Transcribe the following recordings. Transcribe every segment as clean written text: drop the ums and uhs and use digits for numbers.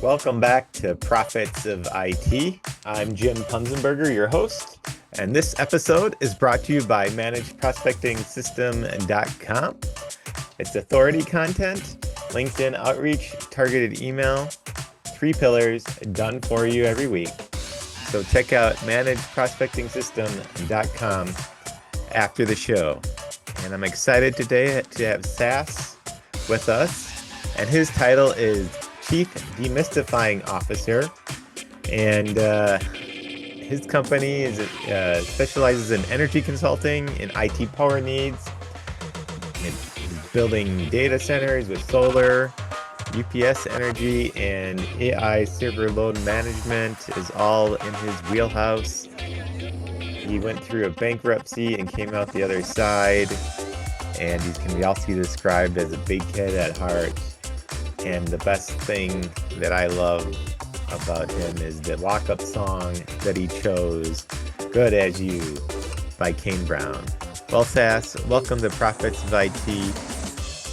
Welcome back to Profits of IT. I'm Jim Punzenberger, your host, and this episode is brought to you by ManageProspectingSystem.com. It's authority content, LinkedIn outreach, targeted email, three pillars done for you every week. So check out ManageProspectingSystem.com after the show. And I'm excited today to have Sass with us, and his title is Chief Demystifying Officer, and his company specializes in energy consulting and IT power needs. It's building data centers with solar, UPS energy, and AI server load management is all in his wheelhouse. He went through a bankruptcy and came out the other side, and he can also be described as a big kid at heart. And the best thing that I love about him is the walk-up song that he chose, Good As You by Kane Brown. Well, Sass, welcome to Profits of IT.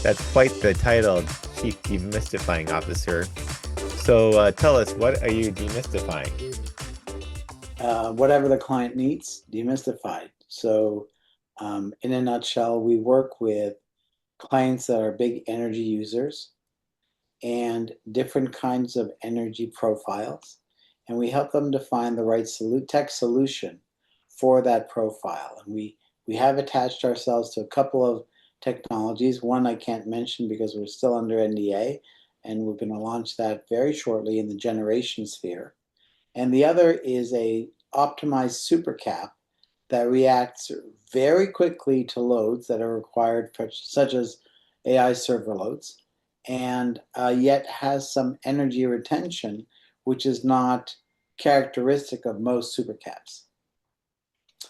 That's quite the title, Chief Demystifying Officer. So tell us, what are you demystifying? Whatever the client needs, demystified. So in a nutshell, we work with clients that are big energy users and different kinds of energy profiles. And we help them define the right tech solution for that profile. And we have attached ourselves to a couple of technologies. One I can't mention because we're still under NDA, and we're going to launch that very shortly in the generation sphere. And the other is a optimized supercap that reacts very quickly to loads that are required, such as AI server loads, and yet has some energy retention, which is not characteristic of most supercaps.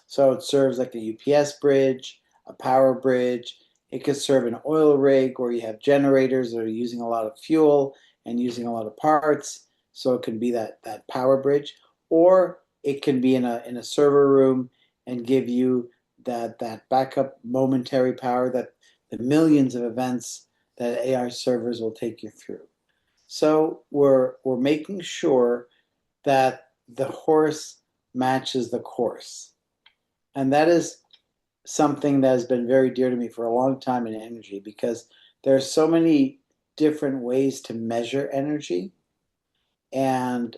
So it serves like a UPS bridge, a power bridge. It could serve an oil rig where you have generators that are using a lot of fuel and using a lot of parts. So it can be that power bridge, or it can be in a server room and give you that backup momentary power that the millions of events that AI servers will take you through. So we're making sure that the horse matches the course. And that is something that has been very dear to me for a long time in energy, because there are so many different ways to measure energy, and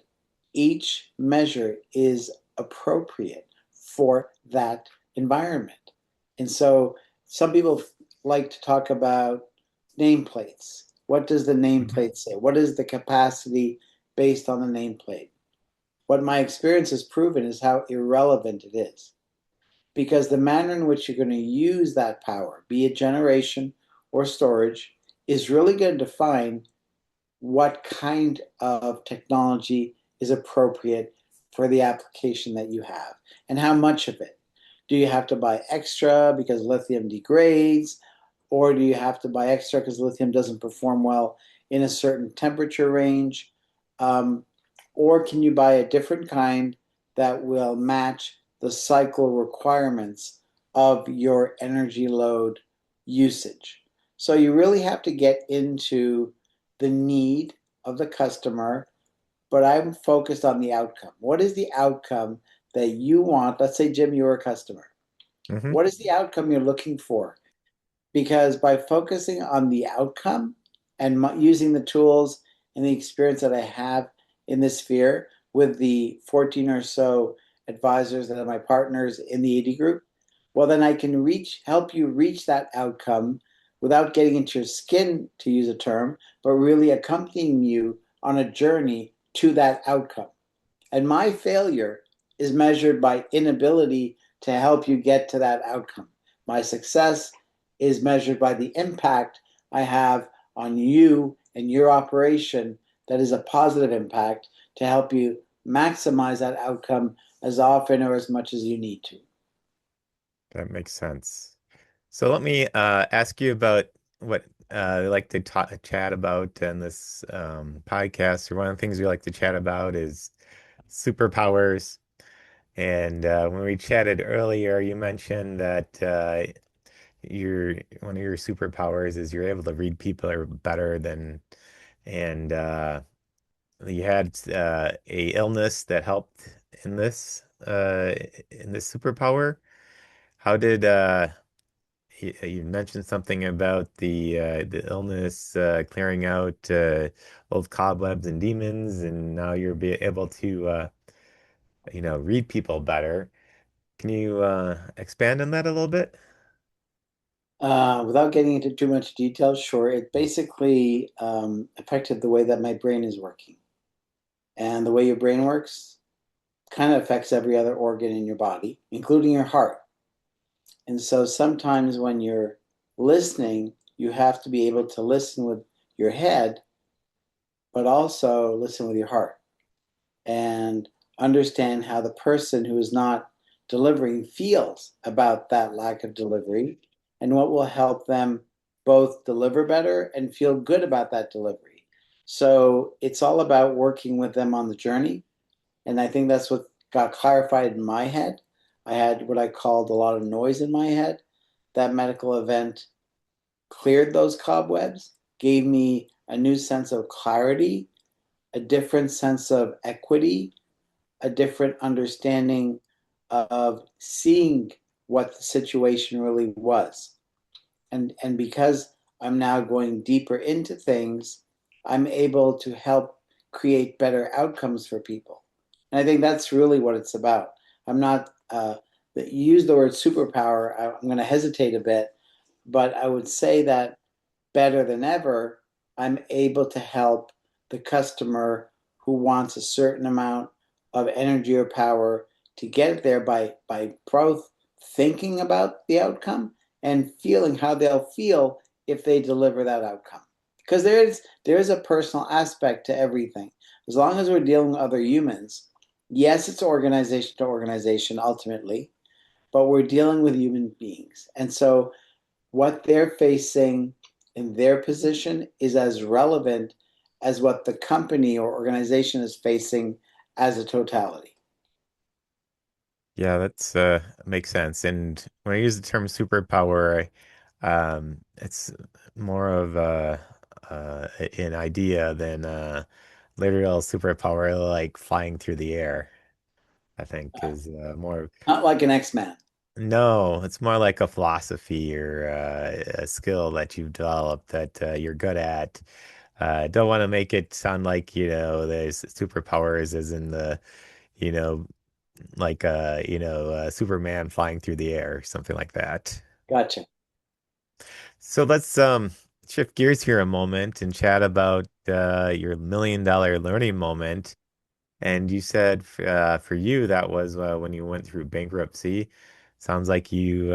each measure is appropriate for that environment. And so some people like to talk about nameplates. What does the nameplate say? What is the capacity based on the nameplate? What my experience has proven is how irrelevant it is, because the manner in which you're going to use that power, be it generation or storage, is really going to define what kind of technology is appropriate for the application that you have, and how much of it. Do you have to buy extra because lithium degrades, or do you have to buy extra because lithium doesn't perform well in a certain temperature range? Or can you buy a different kind that will match the cycle requirements of your energy load usage? So you really have to get into the need of the customer, but I'm focused on the outcome. What is the outcome that you want? Let's say, Jim, you're a customer. Mm-hmm. What is the outcome you're looking for? Because by focusing on the outcome and using the tools and the experience that I have in this sphere with the 14 or so advisors that are my partners in the Adie Group, well, then I can help you reach that outcome without getting into your skin, to use a term, but really accompanying you on a journey to that outcome. And my failure is measured by inability to help you get to that outcome. My success is measured by the impact I have on you and your operation that is a positive impact to help you maximize that outcome as often or as much as you need to. That makes sense. So let me ask you about what I like to chat about in this podcast. Or one of the things we like to chat about is superpowers. And when we chatted earlier, you mentioned that your one of your superpowers is you're able to read people are better than and you had a illness that helped in this superpower. How did you mentioned something about the illness clearing out old cobwebs and demons, and now you're be able to read people better. Can you expand on that a little bit? Without getting into too much detail, sure, it basically affected the way that my brain is working. And the way your brain works kind of affects every other organ in your body, including your heart. And so sometimes when you're listening, you have to be able to listen with your head, but also listen with your heart and understand how the person who is not delivering feels about that lack of delivery and what will help them both deliver better and feel good about that delivery. So it's all about working with them on the journey. And I think that's what got clarified in my head. I had what I called a lot of noise in my head. That medical event cleared those cobwebs, gave me a new sense of clarity, a different sense of equity, a different understanding of seeing what the situation really was. And because I'm now going deeper into things, I'm able to help create better outcomes for people. And I think that's really what it's about. I'm not you use the word superpower. I'm going to hesitate a bit, but I would say that better than ever, I'm able to help the customer who wants a certain amount of energy or power to get there by both thinking about the outcome and feeling how they'll feel if they deliver that outcome. Because there is a personal aspect to everything. As long as we're dealing with other humans, yes, it's organization to organization ultimately, but we're dealing with human beings. And so what they're facing in their position is as relevant as what the company or organization is facing as a totality. Yeah, that's makes sense. And when I use the term superpower, it's more of an idea than literal superpower like flying through the air, I think is more. Not like an X-Man. No, it's more like a philosophy or a skill that you've developed that you're good at. Don't want to make it sound like, there's superpowers as in you know, like Superman flying through the air, something like that. Gotcha. So let's shift gears here a moment and chat about your $1 million learning moment. And you said for you that was when you went through bankruptcy. Sounds like you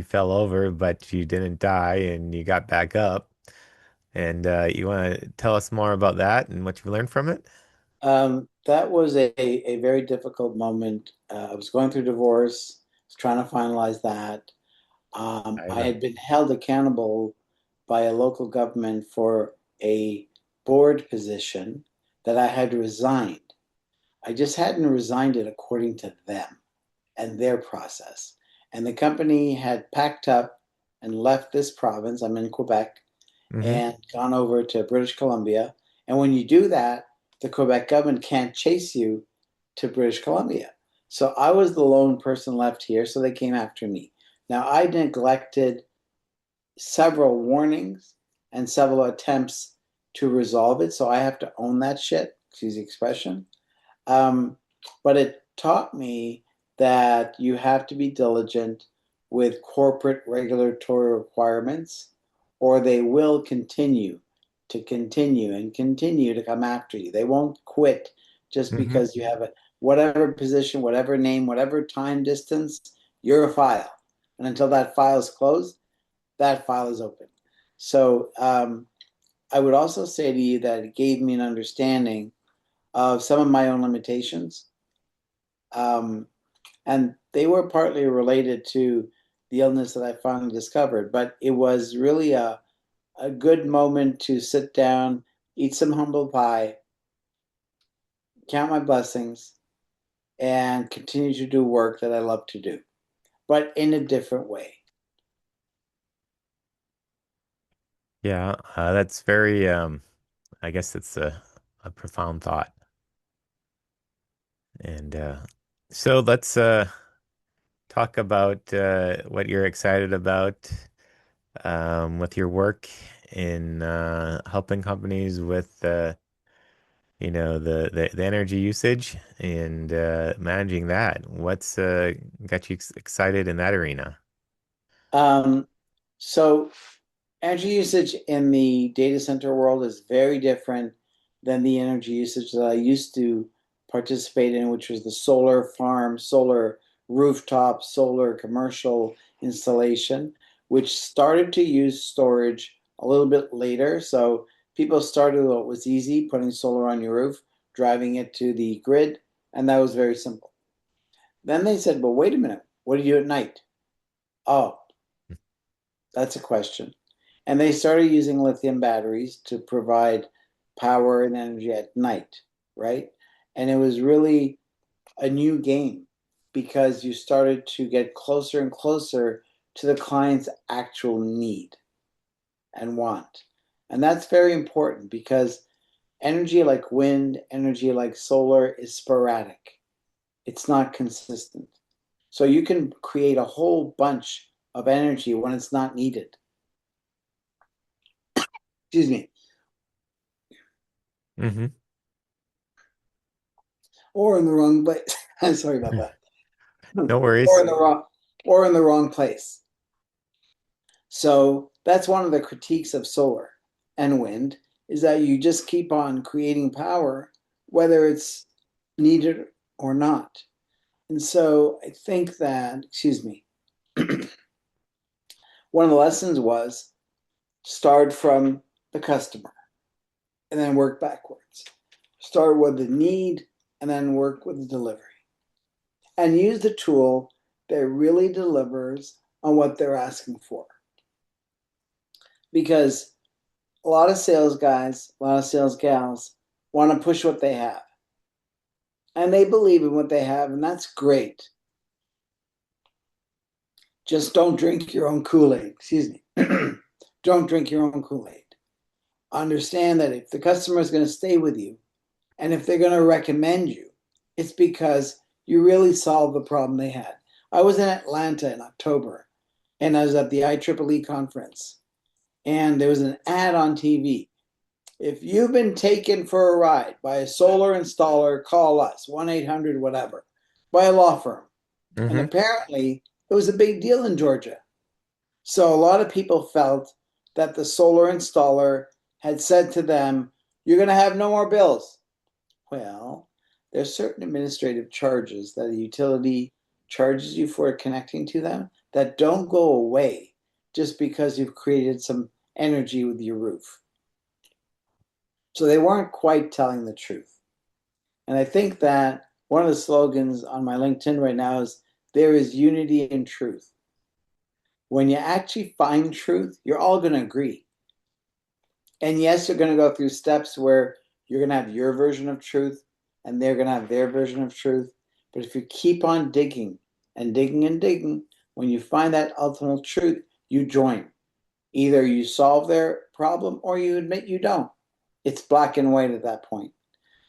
fell over, but you didn't die and you got back up. And you want to tell us more about that and what you learned from it? That was a very difficult moment. I was going through divorce, was trying to finalize that. I I remember. had been held accountable by a local government for a board position that I had resigned. I just hadn't resigned it according to them and their process. And the company had packed up and left this province. I'm in Quebec Hmm. and gone over to British Columbia. And when you do that, the Quebec government can't chase you to British Columbia. So I was the lone person left here, so they came after me. Now I neglected several warnings and several attempts to resolve it, so I have to own that shit, excuse the expression. Um, but it taught me that you have to be diligent with corporate regulatory requirements, or they will continue to come after you. They won't quit just Hmm. because you have a whatever position, whatever name, whatever time distance, you're a file. And until that file is closed, that file is open. So I would also say to you that it gave me an understanding of some of my own limitations. Um, and they were partly related to the illness that I finally discovered. But it was really a good moment to sit down, eat some humble pie, count my blessings, and continue to do work that I love to do, but in a different way. Yeah, that's very I guess it's a profound thought. And so let's talk about what you're excited about with your work in helping companies with the energy usage and managing that. What's got you excited in that arena? Um, so energy usage in the data center world is very different than the energy usage that I used to participate in, which was the solar farm, solar rooftop, solar commercial installation, which started to use storage a little bit later. So people started what was easy, putting solar on your roof, driving it to the grid, and that was very simple. Then they said, "But wait a minute, what do you do at night?" Oh, that's a question. And they started using lithium batteries to provide power and energy at night, right? And it was really a new game because you started to get closer and closer to the client's actual need and want. And that's very important because energy like wind, energy like solar is sporadic. It's not consistent. So you can create a whole bunch of energy when it's not needed. Excuse me. Hmm. Or in the wrong place. I'm sorry about that. No Or worries. in the wrong or in the wrong place. So that's one of the critiques of solar and wind is that you just keep on creating power whether it's needed or not. And so I think that, excuse me, one of the lessons was start from the customer and then work backwards. Start with the need and then work with the delivery. And use the tool that really delivers on what they're asking for. Because a lot of sales guys, a lot of sales gals want to push what they have. And they believe in what they have, and that's great. Just don't drink your own Kool-Aid. Excuse me. Don't drink your own Kool-Aid. Understand that if the customer is going to stay with you and if they're going to recommend you, it's because you really solved the problem they had. I was in Atlanta in October and I was at the IEEE conference and there was an ad on TV. If you've been taken for a ride by a solar installer, call us 1-800 whatever, by a law firm. And Hmm. apparently it was a big deal in Georgia. So a lot of people felt that the solar installer had said to them, "You're going to have no more bills." Well, there's certain administrative charges that a utility charges you for connecting to them that don't go away just because you've created some energy with your roof. So they weren't quite telling the truth. And I think that one of the slogans on my LinkedIn right now is there is unity in truth. When you actually find truth, you're all going to agree. And yes, you're going to go through steps where you're going to have your version of truth and they're going to have their version of truth. But if you keep on digging and digging and digging, when you find that ultimate truth, you join. Either you solve their problem or you admit you don't. It's black and white at that point.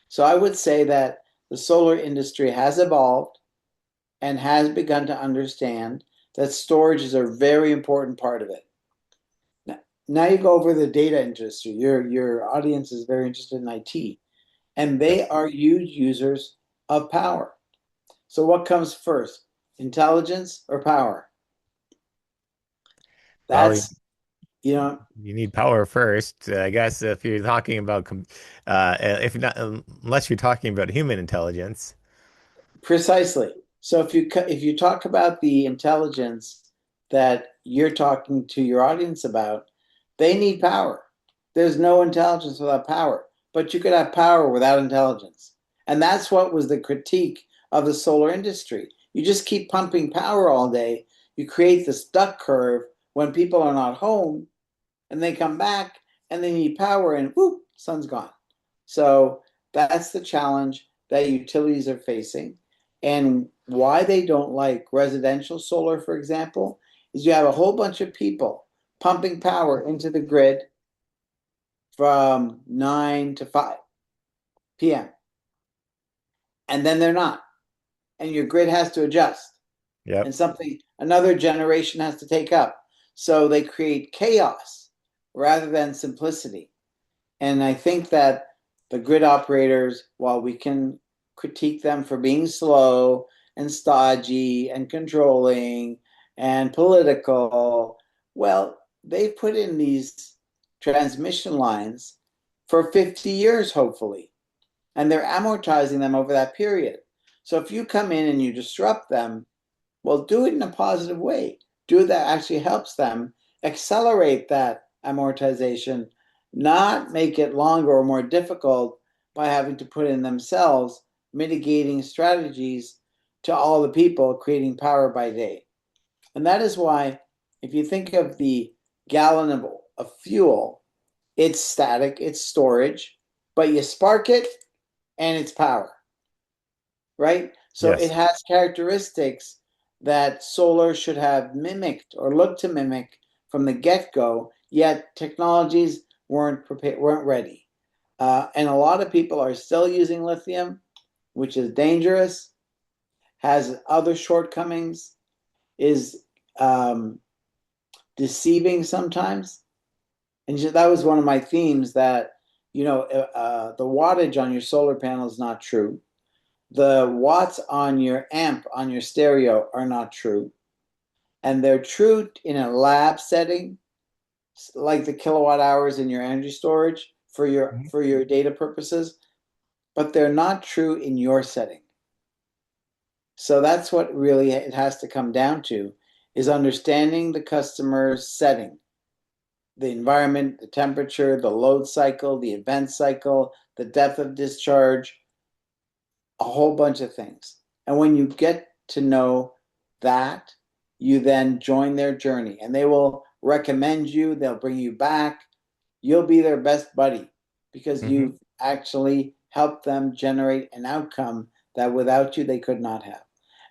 So I would say that the solar industry has evolved and has begun to understand that storage is a very important part of it. Now you go over the data industry. Your audience is very interested in IT, and Yep. they are huge users of power. So what comes first, intelligence or power? Well, That's you know you need power first, I guess. If you're talking about, if not, unless you're talking about human intelligence. precisely. So if you talk about the intelligence that you're talking to your audience about, they need power. There's no intelligence without power, but you could have power without intelligence. And that's what was the critique of the solar industry. You just keep pumping power all day. You create this duck curve when people are not home and they come back and they need power and whoop, sun's gone. So that's the challenge that utilities are facing. And why they don't like residential solar, for example, is you have a whole bunch of people pumping power into the grid from 9 to 5 p.m. And then they're not. And your grid has to adjust. Yep. And another generation has to take up. So they create chaos rather than simplicity. And I think that the grid operators, while we can critique them for being slow and stodgy and controlling and political, well, they've put in these transmission lines for 50 years, hopefully, and they're amortizing them over that period. So if you come in and you disrupt them, well, do it in a positive way. Do it that actually helps them accelerate that amortization, not make it longer or more difficult by having to put in themselves mitigating strategies to all the people creating power by day. And that is why, if you think of the gallon of fuel, it's static, it's storage, but you spark it and it's power, right? So it Yes. has characteristics that solar should have mimicked or looked to mimic from the get-go, yet technologies weren't ready. And a lot of people are still using lithium, which is dangerous, has other shortcomings, is deceiving sometimes. And that was one of my themes, that the wattage on your solar panel is not true. The watts on your amp on your stereo are not true. And they're true in a lab setting, like the kilowatt hours in your energy storage for your data purposes, but they're not true in your setting. So that's what really it has to come down to, is understanding the customer's setting, the environment, the temperature, the load cycle, the event cycle, the depth of discharge, a whole bunch of things. And when you get to know that, you then join their journey, and they will recommend you, they'll bring you back. You'll be their best buddy because Mm-hmm. you've actually helped them generate an outcome that without you they could not have.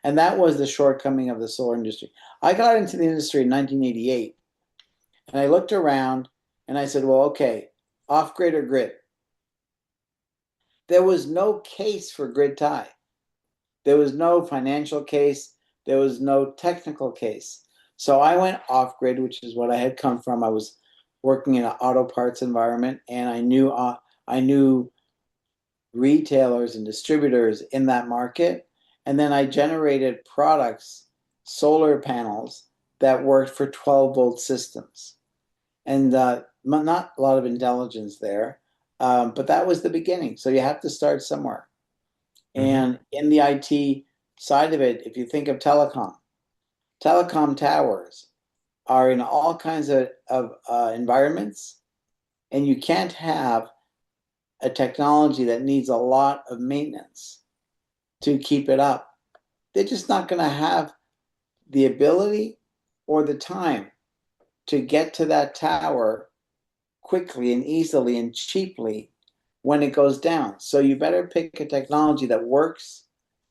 And that was the shortcoming of the solar industry. I got into the industry in 1988, and I looked around and I said, well, okay, off grid or grid? There was no case for grid tie. There was no financial case. There was no technical case. So I went off grid, which is what I had come from. I was working in an auto parts environment, and I knew retailers and distributors in that market. And then I generated products, solar panels that worked for 12-volt systems. And not a lot of intelligence there, but that was the beginning. So you have to start somewhere. Mm-hmm. And in the IT side of it, if you think of telecom towers are in all kinds of environments, and you can't have a technology that needs a lot of maintenance to keep it up. They're just not going to have the ability or the time to get to that tower quickly and easily and cheaply when it goes down. So you better pick a technology that works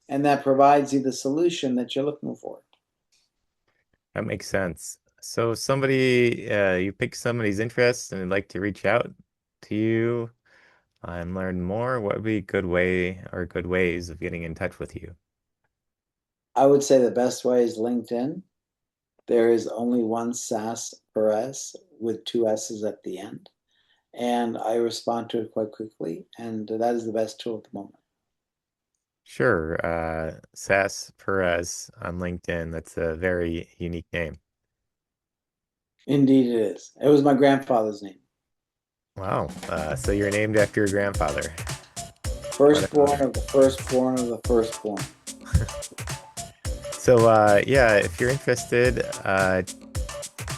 and that provides you the solution that you're looking for. That makes sense. So you pick somebody's interest and they'd like to reach out to you and learn more, what would be a good way or good ways of getting in touch with you? I would say the best way is LinkedIn. There is only one Sass Peress with two S's at the end. And I respond to it quite quickly. And that is the best tool at the moment. Sure. Sass Perez on LinkedIn. That's a very unique name. Indeed, it is. It was my grandfather's name. Wow. So you're named after your grandfather. What an Firstborn honor. of the firstborn of the firstborn. So yeah, if you're interested,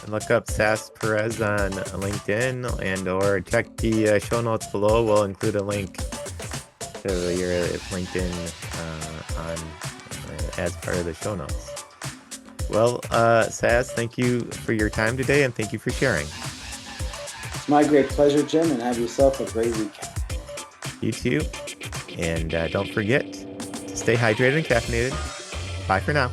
look up Sass Perez on LinkedIn and or check the show notes below. We'll include a link to your LinkedIn on as part of the show notes. Well, Sass, thank you for your time today and thank you for sharing. It's my great pleasure, Jim, and have yourself a great weekend. You too. And don't forget to stay hydrated and caffeinated. Bye for now.